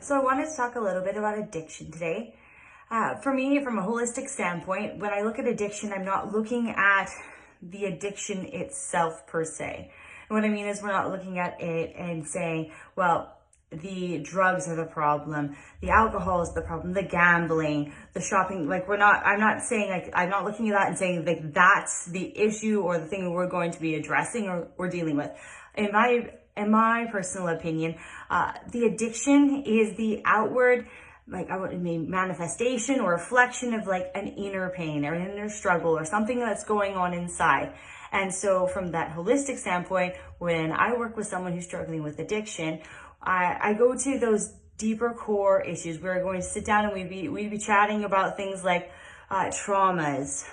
So I wanted to talk a little bit about addiction today. For me, from a holistic standpoint, when I look at addiction, I'm not looking at the addiction itself per se. And what I mean is we're not looking at it and saying, well, the drugs are the problem, the alcohol is the problem, the gambling, the shopping. I'm not saying, I'm not looking at that and saying that's the issue or the thing we're going to be addressing or dealing with. In my personal opinion, the addiction is the outward, manifestation or reflection of an inner pain or an inner struggle or something that's going on inside. And so from that holistic standpoint, when I work with someone who's struggling with addiction, I go to those deeper core issues. We're going to sit down and we'd be chatting about things like traumas,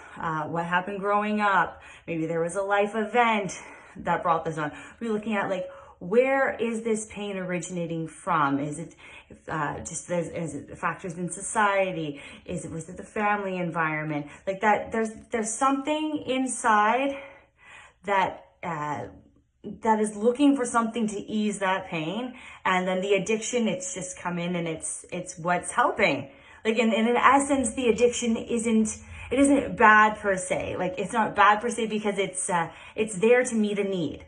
what happened growing up. Maybe there was a life event that brought this on. We're looking at where is this pain originating from? Is it is it factors in society? Was it the family environment? There's something inside that that is looking for something to ease that pain, and then the addiction, it's just come in and it's what's helping. In essence, the addiction isn't bad per se. It's not bad per se because it's there to meet a need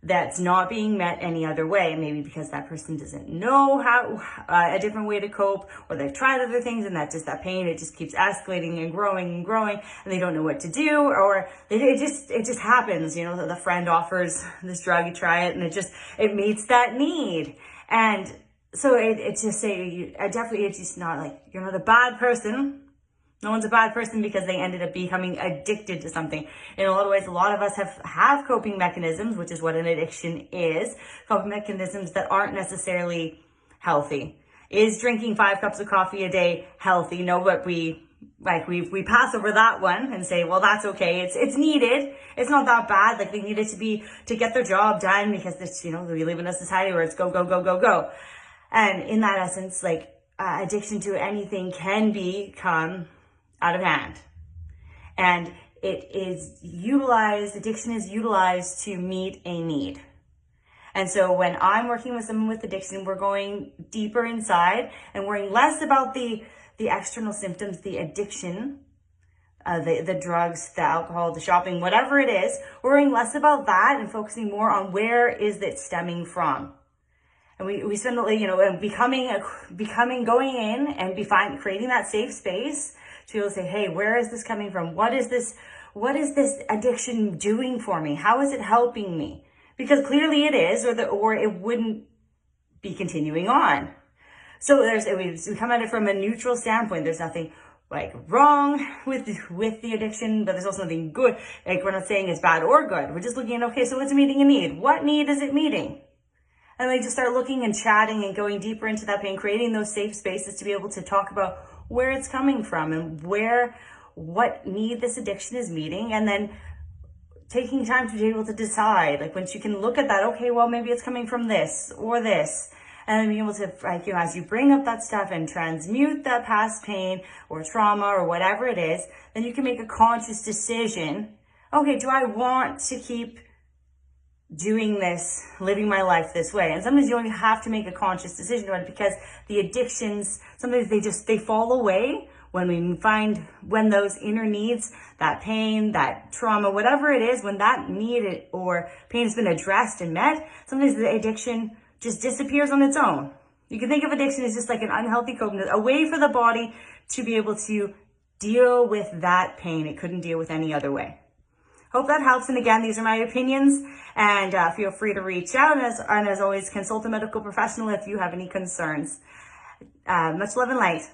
that's not being met any other way. Maybe because that person doesn't know how a different way to cope, or they've tried other things and that pain, it just keeps escalating and growing, and they don't know what to do, or it just happens. The friend offers this drug, you try it, and it meets that need. And so it's just not you're not a bad person. No one's a bad person because they ended up becoming addicted to something. In a lot of ways, a lot of us have coping mechanisms, which is what an addiction is. Coping mechanisms that aren't necessarily healthy. Is drinking 5 cups of coffee a day healthy? No, but we pass over that one and say, well, that's okay. It's needed. It's not that bad. They need it to get their job done because it's, we live in a society where it's go, go, go, go, go. And in that essence, addiction to anything can become out of hand. And addiction is utilized to meet a need. And so when I'm working with someone with addiction, we're going deeper inside and worrying less about the external symptoms, the addiction, the drugs, the alcohol, the shopping, whatever it is, worrying less about that and focusing more on where is it stemming from. And we spend, going in and creating that safe space to be able to say, hey, where is this coming from? What is this addiction doing for me? How is it helping me? Because clearly it is, or it wouldn't be continuing on. So we come at it from a neutral standpoint. There's nothing wrong with the addiction, but there's also nothing good. We're not saying it's bad or good. We're just looking at, okay, so it's meeting a need. What need is it meeting? And we just start looking and chatting and going deeper into that pain, creating those safe spaces to be able to talk about where it's coming from and what need this addiction is meeting. And then taking time to be able to decide, once you can look at that, okay, well, maybe it's coming from this or this. And then being able to, as you bring up that stuff and transmute that past pain or trauma or whatever it is, then you can make a conscious decision. Okay, do I want to keep doing this, living my life this way? And sometimes you only have to make a conscious decision about it, because the addictions, sometimes they fall away when those inner needs, that pain, that trauma, whatever it is, when that need or pain has been addressed and met, sometimes the addiction just disappears on its own. You can think of addiction as just an unhealthy coping, a way for the body to be able to deal with that pain it couldn't deal with any other way. Hope that helps. And again, these are my opinions, and feel free to reach out. And as always, consult a medical professional if you have any concerns. Much love and light.